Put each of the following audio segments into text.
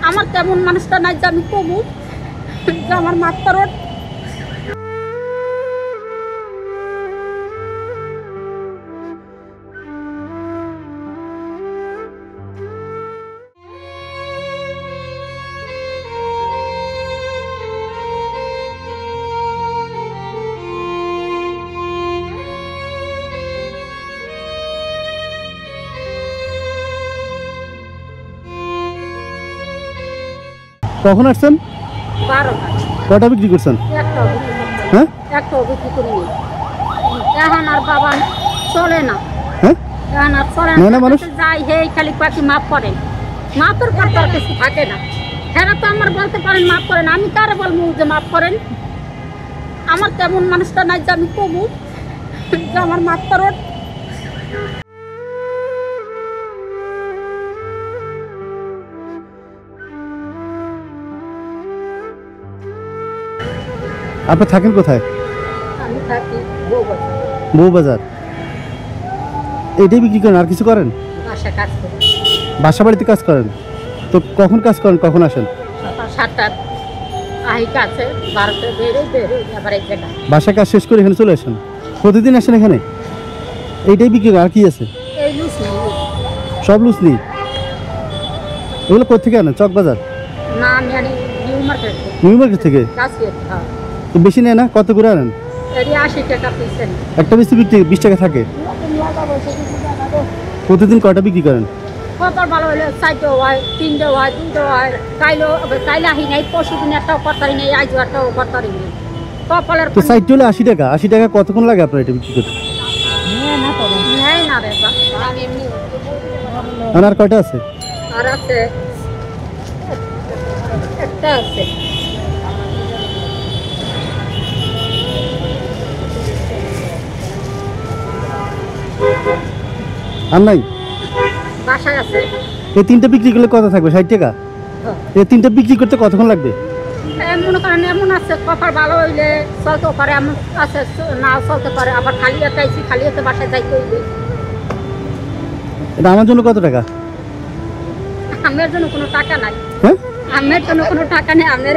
আমার তেমন মানুষটা নাই যে আমি কমু যে আমার মাত্রার কখন আসছেন? 12টা। কটা বিক্রি করছেন? একটাও বিক্রি করছি না। হ্যাঁ একটাও বিক্রি করিনি। এখন আর বাবা চলে না, হ্যাঁ এখন আর চলে নেয় না মানুষ? যাই হে খালি পাখি মাফ করেন, মাফের পর তো আর কিছু থাকে না। হ্যাঁ তো আমার বলতে পারেন মাফ করেন, আমি কারে বলবো যে মাফ করেন? আমার তেমন মানুষটা নাই যে আমি কমু যে আমার মাত্রার আপনি থাকেন কোথায়? আমি থাকি বউবাজার, বউবাজার। এইটাই বিক্রি করেন, আর কিছু করেন? বাসা কাজ করি, বাসা বাড়িতে কাজ করেন? তো কখন কাজ করেন, কখন আসেন? সকাল 7টার আহি কাছে 12টা বেরোই আবার এক জায়গায় বাসায় কাজ শেষ করে এখানে চলে আসেন? প্রতিদিন আসেন এখানে? এইটাই বিক্রি করেন, আর কি আছে? এই লুচি সব লুচনি? এগুলো কোথেকে আনেন? চকবাজার? না আমি আনি নিউ মার্কেট নিউ মার্কেট থেকে? কাছে। তো বেশি নেয় না? কত করে আনেন? এটি 80 টাকা পিস। একটা বেশি বিক্রি 20 টাকা থাকে। প্রতিদিন কয়টা বিক্রি করেন? কপাল ভালো হলে 4টে হয়, 3টে হয়, 2টে হয়। কাইলে আহি নাই, পরশু দিন একটাও করতারি নেই, আজ একটাও করতারি নেই। কপালের তো সাইড হলে 80 টাকা। 80 টাকা কতক্ষণ লাগে আপনার এটা বিক্রি করতে? নেই না রে বা। আর কয়টা আছে? আর আছে একটা আছে। আর নাই? বাসায় আছে। এই তিনটা বিক্রি করলে কত থাকবে? 60 টাকা। এই তিনটা বিক্রি করতে কতক্ষণ লাগবে? মনে করেন এমন আছে কপাল ভালো হইলে চলতেও পারে, এমন আছে না চলতে পারে। আবার খালি একাইছি, খালি এতে বাসায় যাইতে হইবে। এটা আমার জন্য কত টাকা? আমার জন্য কোনো টাকা নাই। হ্যাঁ, আমার জন্য কোনো টাকা নেই, আপনার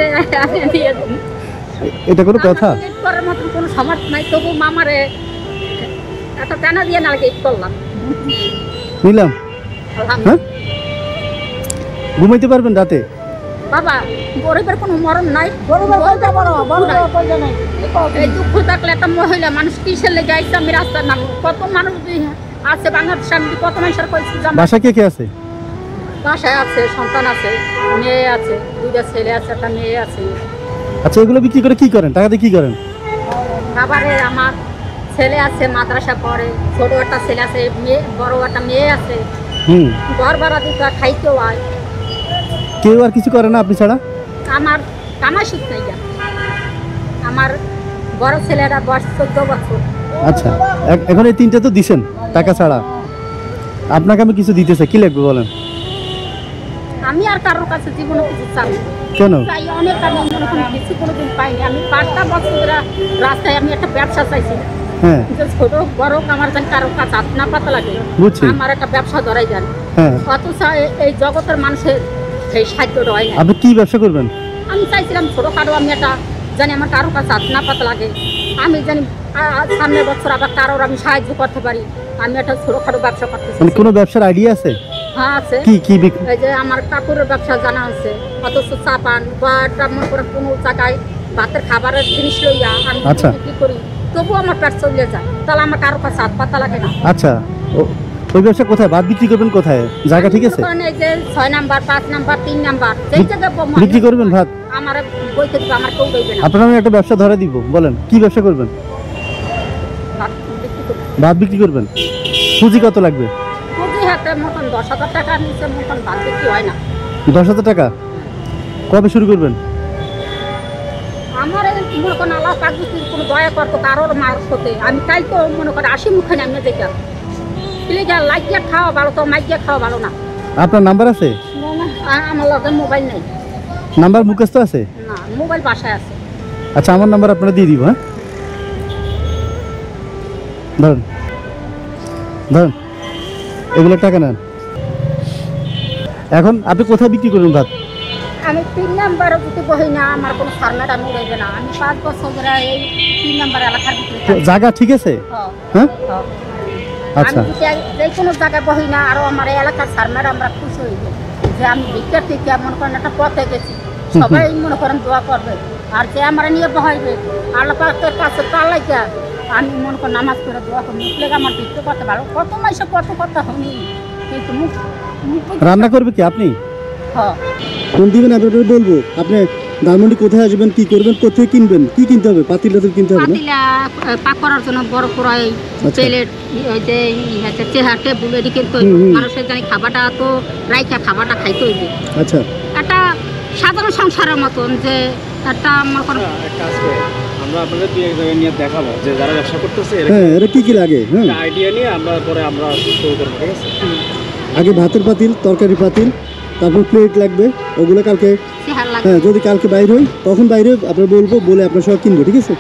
দিয়ে দিন। এটা কোনো কথা? ঈদ করার মতন কোনো সামর্থ্য নাই, তবু মামারে একটা টানা দিয়ে নালকে ঈদ করলাম। নিলাম। হ্যাঁ, ঘুমাইতে পারবেন রাতে? বাবা গরিবের কোনো মরণ নাই, এই দুঃখ থাকলে একটা মহিলা মানুষ কিসের লেগে আইসে আমি রাস্তার নাম। কত মানুষ আছে বাংলাদেশে, আমি কত মানুষের কইছি। বাসা কে কে আছে? বাসায় আছে, সন্তান আছে, মেয়ে আছে, 2টা ছেলে আছে, একটা মেয়ে আছে। আচ্ছা, এগুলো বিক্রি করে কি করেন? টাকা দিয়ে কি করেন? খাবারে আমার ছেলে আছে, মাদ্রাসা পড়ে, ছোট একটা ছেলে আছে, মেয়ে বড় একটা মেয়ে আছে। ঘর ভাড়া দিতে হয়, খাইতেও হয়। কেউ আর কিছু করে না আপনি ছাড়া? আমার কামাই সুদ নাই। আমার বড় ছেলেরা বয়স 14 বছর। আচ্ছা, এখন এই তিনটা তো দিছেন টাকা ছাড়া। আপনাকে আমি কিছু দিতে চাই, কি লাগবে বলেন? আমি আর কারোর কাছে জীবনে কিছু চাই না। কেন? চাই অনেক, আমি মনে করি কিছু কোনোদিন পাইনি। আমি 5টা বছর ধরে রাস্তায় আমি একটা ব্যবসা চাইছি, হ্যাঁ, যে ছোট বড় আমার যেন কারোর কাছে হাত না পাতা লাগে, বুঝছি। আমার একটা ব্যবসা ধরাই যান। হ্যাঁ, অথচ এই জগতের মানুষের সেই সাহায্য হয় না। আপনি কি ব্যবসা করবেন? আমি চাইছিলাম ছোটখাটো আমি একটা জানি আমার কারোর কাছে হাত না পাতা লাগে, আমি জানি সামনের বছর আবার কারোর আমি সাহায্য করতে পারি। আমি একটা ছোটখাটো ব্যবসা করতে চাই। মানে কোনো ব্যবসার আইডিয়া আছে? হ্যাঁ আছে। কি কি? এই যে আমার কাপড়ের ব্যবসা জানা আছে, অথচ চা পান বা মনে করে কোনো জায়গায় ভাতের খাবারের জিনিস লইয়া আমি আচ্ছা বিক্রি করি, তবুও আমার পেট চলে যায়, তাহলে আমার কারোর কাছে হাত পাতা লাগে না। আচ্ছা, ওই ব্যবসা কোথায়? ভাত বিক্রি করবেন কোথায়? জায়গা ঠিক আছে? এই যে 6 নাম্বার, 5 নাম্বার, 3 নাম্বার যেই জায়গায় বিক্রি করবেন ভাত? আমার বইতে দিব, আমার কেউ দেবে না। আপনার আমি একটা ব্যবসা ধরে দিব, বলেন কি ব্যবসা করবেন? ভাত বিক্রি করব। ভাত বিক্রি করবেন? পুঁজি কত লাগবে? পুঁজি হাতে মতন 10,000 টাকার নিচে মতন ভাত বিক্রি হয় না। 10,000 টাকা? কবে শুরু করবেন? আমার মনে করেন আল্লাহ পাক যদি কোনো দয়া করতো কারোর মারফতে, আমি তাই তো মনে করি 80 মুখে নামিয়ে যেতাম। প্লিজ লাগিয়ে খাওয়া ভালো, তো মাইকিয়ে খাওয়া ভালো না। আপনার নাম্বার আছে? আমার লগে মোবাইল নেই। নাম্বার মুখস্থ আছে? না, মোবাইল বাসায় আছে। আচ্ছা, আমার নাম্বার আপনারা দিয়ে দিব। হ্যাঁ, ধরুন ধরুন, এগুলো টাকা নেন। এখন আপনি কোথায় বিক্রি করবেন ভাত? আমি 3 নাম্বারে যদি বহি না আমার কোনো সারমেট আমি উড়াইবে না। আমি 5 বছর ধরে এই 3 নাম্বার এলাকার ভিতরে তো থাকি। জায়গা ঠিক আছে? হ্যাঁ, হ্যাঁ হ্যাঁ। আচ্ছা আমি যদি যে কোনো জায়গায় বহি না আরো আমার এই এলাকার সারমেট আমরা খুশি হইব যে আমি ভিক্ষার থেকে মনে করেন একটা পথে গেছি, সবাই মনে করেন দোয়া করবে। আর যে আমার নিয়ে বহাইবে আল্লাহ পাকের কাছে পালাইকা আমি মনে করেন নামাজ পড়ে দোয়া করি, মুখ লেগে আমার ভিক্ষা করতে ভালো। কত মাসে কত কথা শুনি কিন্তু মুখ মুখ রান্না করবে কি আপনি? হ্যাঁ। কোন দিবেন আপনাদের বলবো। আপনি ধানমন্ডি কোথায় আসবেন, কি করবেন, কোথায় কিনবেন, কি কিনতে হবে? পাতিল টাতিল কিনতে হবে না? পাতিলা পাক করার জন্য বড় কড়াই, আচ্ছা। প্লেট, ওই যে চেহারা টেবুল এটি কিন্তু মানুষের জানি খাবারটা তো রাইখা খাবারটা খাইতে হইবে। আচ্ছা একটা সাধারণ সংসারের মতন যে একটা আমার কোনো এক কাজ করে আমরা আপনাদের দুই এক জায়গায় নিয়ে দেখাবো যে যারা ব্যবসা করতেছে হ্যাঁ, এটা কি কি লাগে? হ্যাঁ, আইডিয়া নিয়ে আমরা পরে আমরা শুরু করবো, ঠিক আছে? আগে ভাতের পাতিল, তরকারি পাতিল, তারপর প্লেট লাগবে, ওগুলো কালকে। চেহারা লাগে। হ্যাঁ, যদি কালকে বাইরে হই তখন বাইরে আপনার বলবো, বলে আপনার সব কিনবো, ঠিক আছে?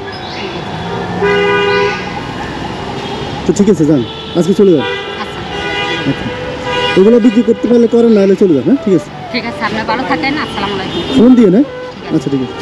তো ঠিক আছে, যান আজকে চলে যান। আচ্ছা, আচ্ছা, ওগুলো বিক্রি করতে পারলে করেন, না হলে চলে যান। হ্যাঁ, ঠিক আছে, ঠিক আছে, আপনি ভালো থাকেন। আসসালামু আলাইকুম। ফোন দিয়ে না। আচ্ছা, ঠিক আছে।